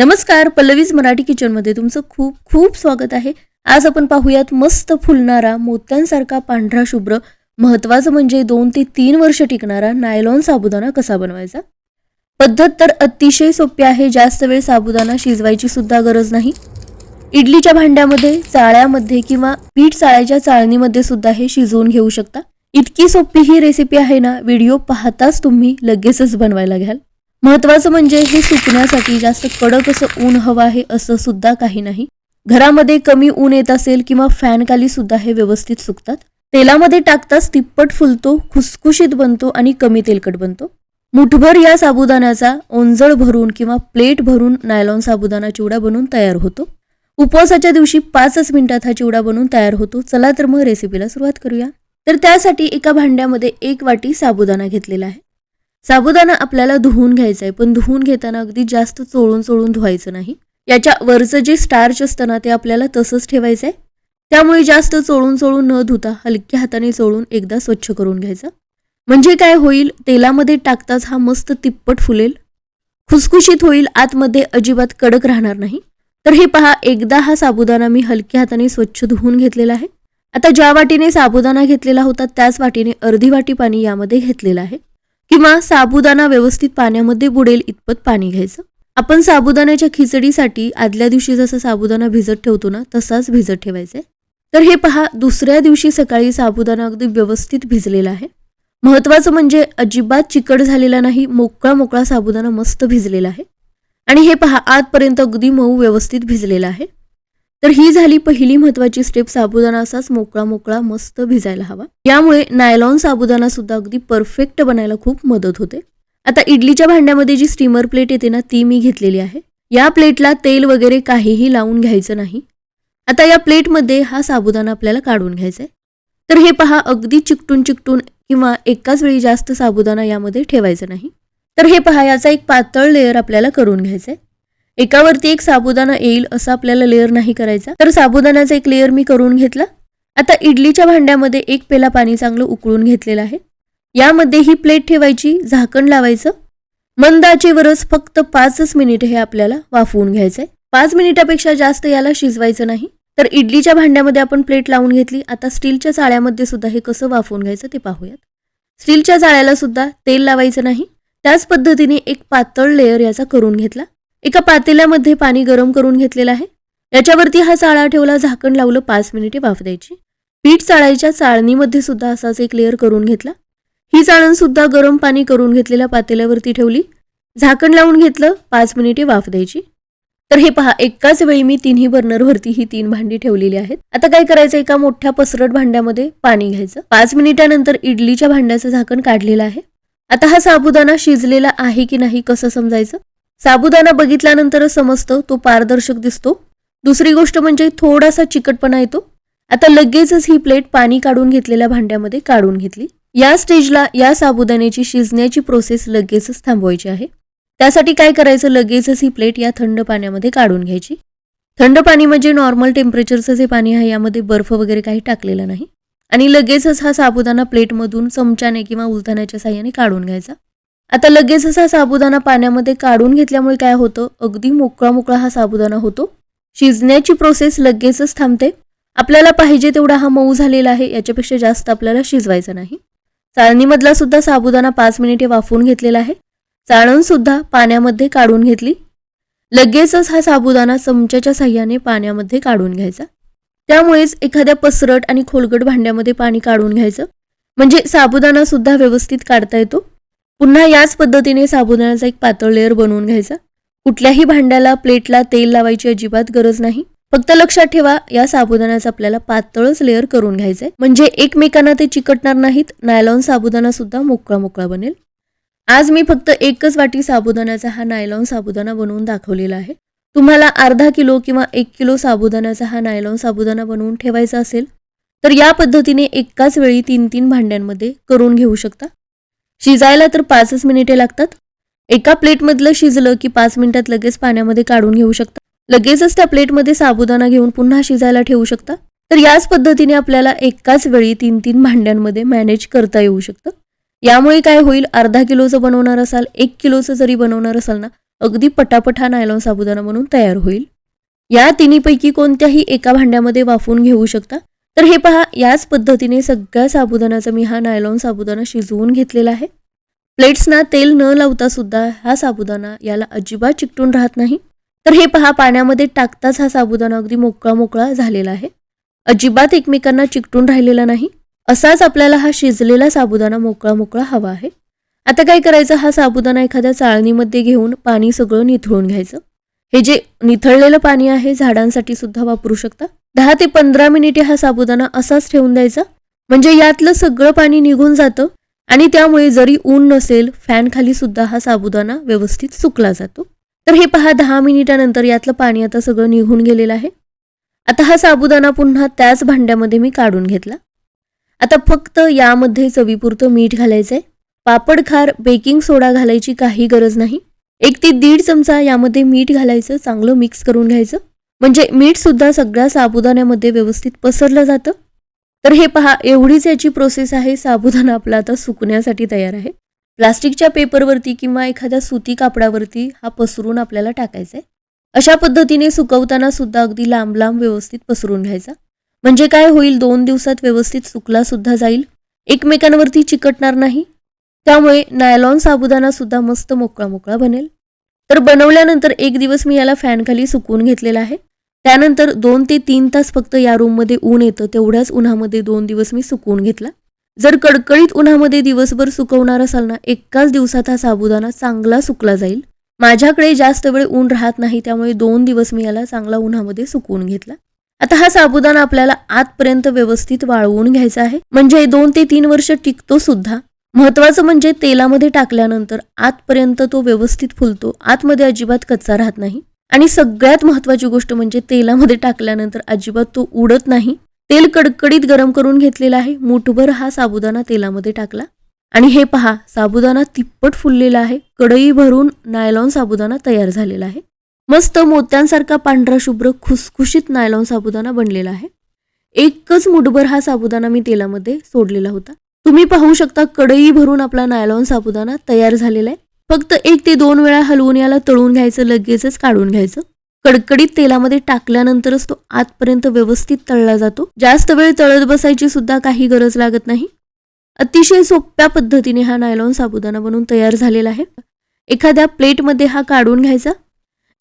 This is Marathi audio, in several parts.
नमस्कार, पल्लवीज मराठी किचनमध्ये तुमचं खूप खूप स्वागत आहे. आज आपण पाहूयात मस्त फुलणारा मोत्यांसारखा पांढरा शुभ्र, महत्त्वाचं म्हणजे 2 ते 3 वर्ष टिकणारा नायलॉन साबुदाणा कसा बनवायचा. पद्धत तर अतिशय सोपी आहे. जास्त वेळ साबुदाणा शिजवायची सुद्धा गरज नाही. इडलीच्या भांड्यामध्ये, चाळ्यामध्ये किंवा पीठ चाळायच्या चाळणीमध्ये सुद्धा हे शिजवून घेऊ शकता. इतकी सोपी ही रेसिपी आहे ना, व्हिडिओ पाहताच तुम्ही लगेचच बनवायला घ्याल. महत्त्वाचं म्हणजे हे सुकण्यासाठी जास्त कडक असं ऊन हवं आहे असं सुद्धा काही नाही. घरामध्ये कमी ऊन येत असेल किंवा फॅन खाली सुद्धा हे व्यवस्थित सुकतात. तेलामध्ये टाकताच तिप्पट फुलतो, खुसखुशीत बनतो आणि कमी तेलकट बनतो. मुठभर या साबुदाण्याचा ओंजळ भरून किंवा प्लेट भरून नायलॉन साबुदाणा चिवडा बनवून तयार होतो. उपवासाच्या दिवशी 5 मिनिटात हा चिवडा बनवून तयार होतो. चला तर मग रेसिपीला सुरुवात करूया. तर त्यासाठी एका भांड्यामध्ये 1 वाटी साबुदाणा घेतलेला आहे. साबुदाणा आपल्याला धुवून घ्यायचा आहे, पण धुवून घेताना अगदी जास्त चोळून धुवायचं नाही. याच्या वरचं जे स्टार्च असतं ना, ते आपल्याला तसंच ठेवायचं आहे. त्यामुळे जास्त चोळून न धुता हलक्या हाताने चोळून एकदा स्वच्छ करून घ्यायचं. म्हणजे काय होईल, तेलामध्ये टाकताच हा मस्त तिप्पट फुलेल, खुसखुशीत होईल, आतमध्ये अजिबात कडक राहणार नाही. तर हे पहा, एकदा हा साबुदाणा मी हलक्या हाताने स्वच्छ धुवून घेतलेला आहे. आता ज्या वाटीने साबुदाणा घेतलेला होता त्याच वाटीने अर्धी वाटी पाणी यामध्ये घेतलेलं आहे, किंवा साबुदाणा व्यवस्थित पाण्यामध्ये बुडेल इतपत पाणी घ्यायचं. आपण साबुदाण्याच्या खिचडीसाठी आदल्या दिवशी जसा साबुदाणा भिजत ठेवतो ना, तसाच भिजत ठेवायचा आहे. तर हे पहा, दुसऱ्या दिवशी सकाळी साबुदाणा अगदी व्यवस्थित भिजलेला आहे. महत्त्वाचं म्हणजे अजिबात चिकट झालेला नाही, मोकळा साबुदाणा मस्त भिजलेला आहे. आणि हे पहा, आतपर्यंत अगदी मऊ व्यवस्थित भिजलेला आहे. तर ही झाली पहिली महत्त्वाची स्टेप. साबुदाणा असाच मोकळा मस्त भिजायला हवा. यामुळे नायलॉन साबुदाणा सुद्धा अगदी परफेक्ट बनायला खूप मदत होते. आता इडलीच्या भांड्यामध्ये जी स्टीमर प्लेट येते ना, ती मी घेतलेली आहे. या प्लेटला तेल वगैरे काहीही लावून घ्यायचं नाही. आता या प्लेटमध्ये हा साबुदाणा आपल्याला काढून घ्यायचा आहे. तर हे पहा, अगदी चिकटून किंवा एकाच वेळी जास्त साबुदाणा यामध्ये ठेवायचा नाही. तर हे पहा, याचा एक पातळ लेअर आपल्याला करून घ्यायचा आहे. एकावरती एक साबुदाणा येईल असं आपल्याला लेअर नाही करायचा. तर साबुदाण्याचा एक लेअर मी करून घेतला. आता इडलीच्या भांड्यामध्ये 1 पेला पाणी चांगलं उकळून घेतलेलं आहे. यामध्ये ही प्लेट ठेवायची, झाकण लावायचं. मंद आचेवरच फक्त 5 मिनिट हे आपल्याला वाफवून घ्यायचंय. 5 मिनिटापेक्षा जास्त याला शिजवायचं नाही. तर इडलीच्या भांड्यामध्ये आपण प्लेट लावून घेतली. आता स्टीलच्या चाळ्यामध्ये सुद्धा हे कसं वाफवून घ्यायचं ते पाहूयात. स्टीलच्या चाळ्याला सुद्धा तेल लावायचं नाही. त्याच पद्धतीने एक पातळ लेअर याचा करून घेतला. एका पातेल्यामध्ये पाणी गरम करून घेतलेलं आहे. याच्यावरती हा चाळा ठेवला, झाकण लावलं, 5 मिनिटे वाफ द्यायची. पीठ चाळायच्या चाळणीमध्ये सुद्धा असाच एक लेअर करून घेतला. ही चाळण सुद्धा गरम पाणी करून घेतलेल्या पातेल्यावरती ठेवली, झाकण लावून घेतलं, 5 मिनिटे वाफ द्यायची. तर हे पहा, एकाच वेळी मी 3ही बर्नरवरती ही 3 भांडी ठेवलेली आहेत. आता काय करायचं, एका मोठ्या पसरट भांड्यामध्ये पाणी घ्यायचं. 5 मिनिटानंतर इडलीच्या भांड्याचं झाकण काढलेलं आहे. आता हा साबुदाणा शिजलेला आहे की नाही कसं समजायचं. साबुदाणा बघितल्यानंतरच समजतं, तो पारदर्शक दिसतो. दुसरी गोष्ट म्हणजे थोडासा चिकटपणा येतो. आता लगेचच ही प्लेट पाणी काढून घेतलेल्या भांड्यामध्ये काढून घेतली. या स्टेजला या साबुदाण्याची शिजण्याची प्रोसेस लगेचच थांबवायची आहे. त्यासाठी काय करायचं, लगेचच ही प्लेट या थंड पाण्यामध्ये काढून घ्यायची. थंड पाणी म्हणजे नॉर्मल टेम्परेचरचं जे पाणी आहे, यामध्ये बर्फ वगैरे काही टाकलेलं नाही. आणि लगेचच हा साबुदाणा प्लेटमधून चमच्याने किंवा उलथण्याच्या साह्याने काढून घ्यायचा. आता लगेचच हा साबुदाणा पाण्यामध्ये काढून घेतल्यामुळे काय होतं, अगदी मोकळा हा साबुदाणा होतो. शिजण्याची प्रोसेस लगेचच थांबते. आपल्याला पाहिजे तेवढा हा मऊ झालेला आहे, याच्यापेक्षा जास्त आपल्याला शिजवायचा नाही. चाळणीमधला सुद्धा साबुदाणा 5 मिनिटे वाफवून घेतलेला आहे. चाळण सुद्धा पाण्यामध्ये काढून घेतली. लगेचच हा साबुदाणा चमच्याच्या साह्याने पाण्यामध्ये काढून घ्यायचा. त्यामुळेच एखाद्या पसरट आणि खोलगट भांड्यामध्ये पाणी काढून घ्यायचं, म्हणजे साबुदाणा सुद्धा व्यवस्थित काढता येतो. पुन्हा याच पद्धतीने साबुदाण्याचा एक पातळ लेअर बनवून घ्यायचा. कुठल्याही भांड्याला, प्लेटला तेल लावायची अजिबात गरज नाही. फक्त लक्षात ठेवा, या साबुदाण्याचा आपल्याला पातळच लेअर करून घ्यायचंय, म्हणजे एकमेकांना ते चिकटणार नाहीत. नायलॉन साबुदाणा सुद्धा मोकळा बनेल. आज मी फक्त 1च वाटी साबुदाण्याचा हा नायलॉन साबुदाणा बनवून दाखवलेला आहे. तुम्हाला अर्धा किलो किंवा 1 किलो साबुदाण्याचा हा नायलॉन साबुदाणा बनवून ठेवायचा असेल तर या पद्धतीने एकाच वेळी 3 भांड्यांमध्ये करून घेऊ शकता. शिजायला तर 5 मिनिटे लागतात. एका प्लेटमधलं शिजलं की 5 मिनिटात लगेच पाण्यामध्ये काढून घेऊ शकता. लगेचच त्या प्लेटमध्ये साबुदाणा घेऊन पुन्हा शिजायला ठेवू शकता. तर याच पद्धतीने आपल्याला एकाच वेळी 3 भांड्यांमध्ये मॅनेज करता येऊ शकतं. यामुळे काय होईल, अर्धा किलोचं बनवणार असाल, 1 किलोचं जरी बनवणार असाल ना, अगदी पटापट हा नायलॉन साबुदाणा बनून तयार होईल. या तिन्हीपैकी कोणत्याही एका भांड्यामध्ये वाफवून घेऊ शकता. तर हे पहा, याच पद्धतीने सगळ्या साबुदाण्याचा मी हा नायलॉन साबुदाणा शिजवून घेतलेला आहे. प्लेट्सना तेल न लावता सुद्धा हा साबुदाणा याला अजिबात चिकटून राहत नाही. तर हे पहा, पाण्यामध्ये टाकताच हा साबुदाणा अगदी मोकळा मोकळा झालेला आहे. अजिबात एकमेकांना चिकटून राहिलेला नाही. असाच आपल्याला हा शिजलेला साबुदाणा मोकळा मोकळा हवा आहे. आता काय करायचं, हा साबुदाणा एखाद्या चाळणीमध्ये घेऊन पाणी सगळं निथळून घ्यायचं. हे जे निथळलेलं पाणी आहे झाडांसाठी सुद्धा वापरू शकता. 10 ते 15 मिनिटे हा साबुदाणा असाच ठेवून द्यायचा, म्हणजे यातलं सगळं पाणी निघून जातं आणि त्यामुळे जरी ऊन नसेल फॅन खाली सुद्धा हा साबुदाणा व्यवस्थित सुकला जातो. तर हे पहा, 10 मिनिटानंतर यातलं पाणी आता सगळं निघून गेलेलं आहे. आता हा साबुदाणा पुन्हा त्याच भांड्यामध्ये मी काढून घेतला. आता फक्त यामध्ये चवीपुरतं मीठ घालायचंय. पापड खार, बेकिंग सोडा घालायची काही गरज नाही. 1 ते 1.5 चमचा यामध्ये मीठ घालायचं, चांगलं मिक्स करून घ्यायचं, म्हणजे मीठ सुद्धा सगळ्या साबुदाण्यामध्ये व्यवस्थित पसरलं जातं. तर हे पहा, एवढीच याची प्रोसेस आहे. साबुदाणा आपला आता सुकण्यासाठी तयार आहे. प्लास्टिकच्या पेपरवरती किंवा एखाद्या सुती कापडावरती हा पसरून आपल्याला टाकायचा आहे. अशा पद्धतीने सुकवताना सुद्धा अगदी लांब लांब व्यवस्थित पसरून घ्यायचा, म्हणजे काय होईल, 2 दिवसात व्यवस्थित सुकला सुद्धा जाईल, एकमेकांवरती चिकटणार नाही. त्यामुळे नायलॉन साबुदाणा सुद्धा मस्त मोकळा मोकळा बनेल. तर बनवल्यानंतर 1 दिवस मी याला फॅन खाली सुकवून घेतलेला आहे. त्यानंतर 2 ते 3 तास फक्त या रूममध्ये ऊन येतं, तेवढ्याच उन्हामध्ये 2 दिवस मी सुकवून घेतला. जर कडकडीत उन्हामध्ये दिवसभर सुकवणार असाल ना, एकाच दिवसात हा साबुदाणा चांगला सुकला जाईल. माझ्याकडे जास्त वेळ ऊन राहत नाही, त्यामुळे 2 दिवस मी याला चांगला उन्हामध्ये सुकवून घेतला. आता हा साबुदाणा आपल्याला आतपर्यंत व्यवस्थित वाळवून घ्यायचा आहे, म्हणजे 2 ते 3 वर्ष टिकतो सुद्धा. महत्त्वाचं म्हणजे तेलामध्ये टाकल्यानंतर आतपर्यंत तो व्यवस्थित फुलतो, आतमध्ये अजिबात कच्चा राहत नाही. आणि सगळ्यात महत्त्वाची गोष्ट म्हणजे तेलामध्ये टाकल्यानंतर अजिबात तो उडत नाही. तेल कडकडीत गरम करून घेतलेलं आहे. मूठभर हा साबुदाणा तेलामध्ये टाकला आणि हे पहा, साबुदाणा तिप्पट फुललेला आहे. कढई भरून नायलॉन साबुदाणा तयार झालेला आहे. मस्त मोत्यांसारखा पांढरा शुभ्र खुसखुशीत नायलॉन साबुदाणा बनलेला आहे. एकच मुठभर हा साबुदाणा मी तेलामध्ये सोडलेला होता. तुम्ही पाहू शकता, कढई भरून आपला नायलॉन साबुदाणा तयार झालेला आहे. फक्त 1 ते 2 वेळा हलवून याला तळून घ्यायचं, लगेचच काढून घ्यायचं. कडकडीत तेलामध्ये टाकल्यानंतरच तो आतपर्यंत व्यवस्थित तळला जातो. जास्त वेळ तळत बसायची सुद्धा काही गरज लागत नाही. अतिशय सोप्या पद्धतीने हा नायलॉन साबुदाणा बनवून तयार झालेला आहे. एखाद्या प्लेटमध्ये हा काढून घ्यायचा.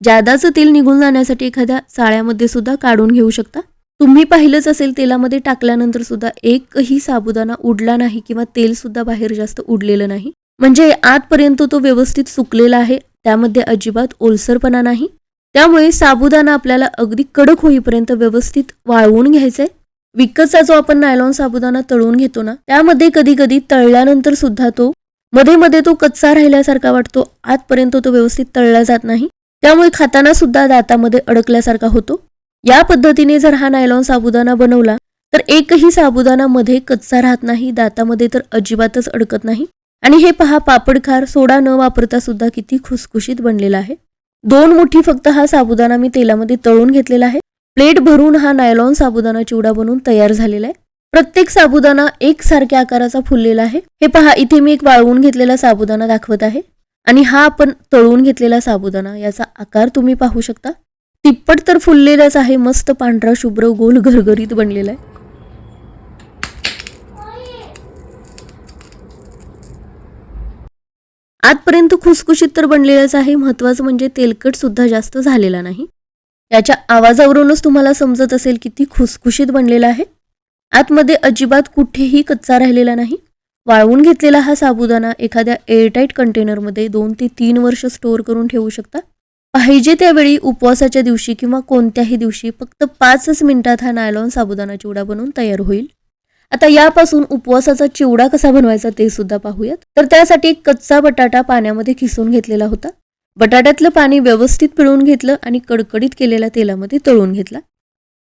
जादाचं तेल निघून जाण्यासाठी एखाद्या चाळ्यामध्ये सुद्धा काढून घेऊ शकता. तुम्ही पाहिलंच असेल, तेलामध्ये टाकल्यानंतर सुद्धा एकही साबुदाणा उडला नाही किंवा तेल सुद्धा बाहेर जास्त उडलेलं नाही, म्हणजे आतपर्यंत तो व्यवस्थित सुकलेला आहे, त्यामध्ये अजिबात ओलसरपणा नाही. त्यामुळे साबुदाणा आपल्याला अगदी कडक होईपर्यंत व्यवस्थित वाळवून घ्यायचा आहे. विकतचा जो आपण नायलॉन साबुदाणा तळून घेतो ना, त्यामध्ये कधी कधी तळल्यानंतर सुद्धा तो मध्ये मध्ये तो कच्चा राहिल्यासारखा वाटतो, आतपर्यंत तो व्यवस्थित तळला जात नाही. त्यामुळे खाताना सुद्धा दातामध्ये अडकल्यासारखा होतो. या पद्धतीने जर हा नायलॉन साबुदाणा बनवला तर एकही साबुदाणा मध्ये कच्चा राहत नाही, दातामध्ये तर अजिबातच अडकत नाही. आणि हे पहा, पापडखार सोडा न वापरता सुद्धा किती खुसखुशीत बनलेला आहे. 2 मुठी फक्त हा साबुदाणा मी तेलामध्ये तळून घेतलेला आहे. प्लेट भरून हा नायलॉन साबुदाणा चिवडा बनवून तयार झालेला आहे. प्रत्येक साबुदाणा एकसारख्या आकाराचा फुललेला आहे. हे पहा, इथे मी एक वाळवून घेतलेला साबुदाणा दाखवत आहे आणि हा आपण तळून घेतलेला साबुदाणा, याचा आकार तुम्ही पाहू शकता. तिप्पट तर फुललेलाच आहे, मस्त पांढरा शुभ्र गोल घरघरीत बनलेला आहे. आतपर्यंत खुसखुशीत तर बनलेलाच आहे. महत्त्वाचं म्हणजे तेलकट सुद्धा जास्त झालेला नाही. याच्या आवाजावरूनच तुम्हाला समजत असेल किती खुसखुशीत बनलेला आहे. आतमध्ये अजिबात कुठेही कच्चा राहिलेला नाही. वाळवून घेतलेला हा साबुदाणा एखाद्या एअरटाईट कंटेनरमध्ये 2 ते 3 वर्ष स्टोअर करून ठेवू शकता. पाहिजे त्यावेळी उपवासाच्या दिवशी किंवा कोणत्याही दिवशी फक्त 5 मिनिटात हा नायलॉन साबुदाणा चिवडा बनवून तयार होईल. आता यापासून उपवासाचा चिवडा कसा बनवायचा ते सुद्धा पाहूयात. तर त्यासाठी एक कच्चा बटाटा पाण्यामध्ये खिसून घेतलेला होता. बटाट्यातलं पाणी व्यवस्थित पिळून घेतलं आणि कडकडीत केलेल्या तेलामध्ये तळून घेतला.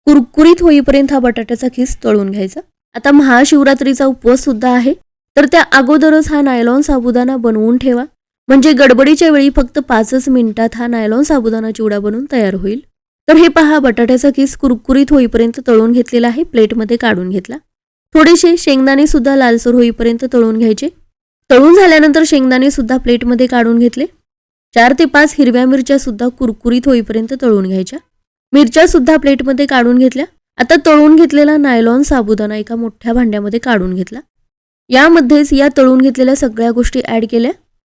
कुरकुरीत होईपर्यंत हा बटाट्याचा खिस तळून घ्यायचा. आता महाशिवरात्रीचा उपवास सुद्धा आहे, तर त्या अगोदरच हा नायलॉन साबुदाणा बनवून ठेवा, म्हणजे गडबडीच्या वेळी फक्त 5 मिनिटात हा नायलॉन साबुदाणा चिवडा बनवून तयार होईल. तर हे पहा, बटाट्याचा खिस कुरकुरीत होईपर्यंत तळून घेतलेला आहे, प्लेटमध्ये काढून घेतला. थोडेसे शेंगदाणे सुद्धा लालसर होईपर्यंत तळून घ्यायचे. तळून झाल्यानंतर शेंगदाणे सुद्धा प्लेटमध्ये काढून घेतले. 4 ते 5 हिरव्या मिरच्या सुद्धा कुरकुरीत होईपर्यंत तळून घ्यायच्या. मिरच्या सुद्धा प्लेटमध्ये काढून घेतल्या. आता तळून घेतलेला नायलॉन साबुदाणा एका मोठ्या भांड्यामध्ये काढून घेतला. यामध्येच या तळून घेतलेल्या सगळ्या गोष्टी ॲड केल्या.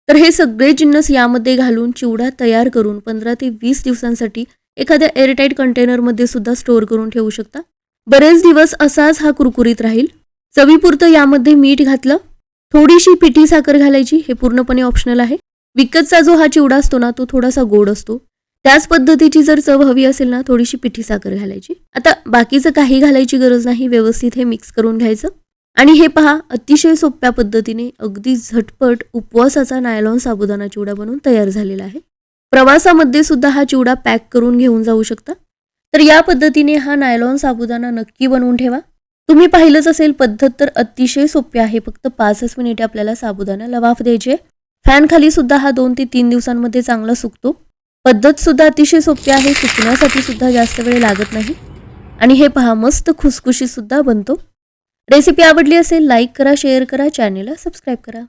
तर हे सगळे जिन्नस यामध्ये घालून चिवडा तयार करून 15 ते 20 दिवसांसाठी एखाद्या एअरटाईट कंटेनरमध्ये सुद्धा स्टोअर करून ठेवू शकता. बरेच दिवस असाच हा कुरकुरीत राहील. चवीपुरतं यामध्ये मीठ घातलं. थोडीशी पिठी साखर घालायची, हे पूर्णपणे ऑप्शनल आहे. विकतचा जो हा चिवडा असतो ना तो थोडासा गोड असतो. त्याच पद्धतीची जर चव हवी असेल ना थोडीशी पिठी साखर घालायची. आता बाकीचं काही घालायची गरज नाही. व्यवस्थित हे मिक्स करून घ्यायचं. आणि हे पहा, अतिशय सोप्या पद्धतीने अगदी झटपट उपवासाचा नायलॉन साबुदाणा चिवडा बनवून तयार झालेला आहे. प्रवासामध्ये सुद्धा हा चिवडा पॅक करून घेऊन जाऊ शकता. तर या पद्धतीने हा नायलॉन साबुदाणा नक्की बनवून ठेवा. तुम्ही पाहिलंच असेल, पद्धत तर अतिशय सोपी आहे. फक्त 5 मिनिटे आपल्याला साबुदाण्याला वाफ द्यायची आहे. फॅन खाली सुद्धा हा 2 ते 3 दिवसांमध्ये चांगला सुकतो. पद्धत सुद्धा अतिशय सोपी आहे. सुकण्यासाठी सुद्धा जास्त वेळ लागत नाही. आणि हे पहा, मस्त खुसखुशीत सुद्धा बनतो. रेसिपी आवडली असेल लाईक करा, शेअर करा, चॅनेलला सबस्क्राईब करा.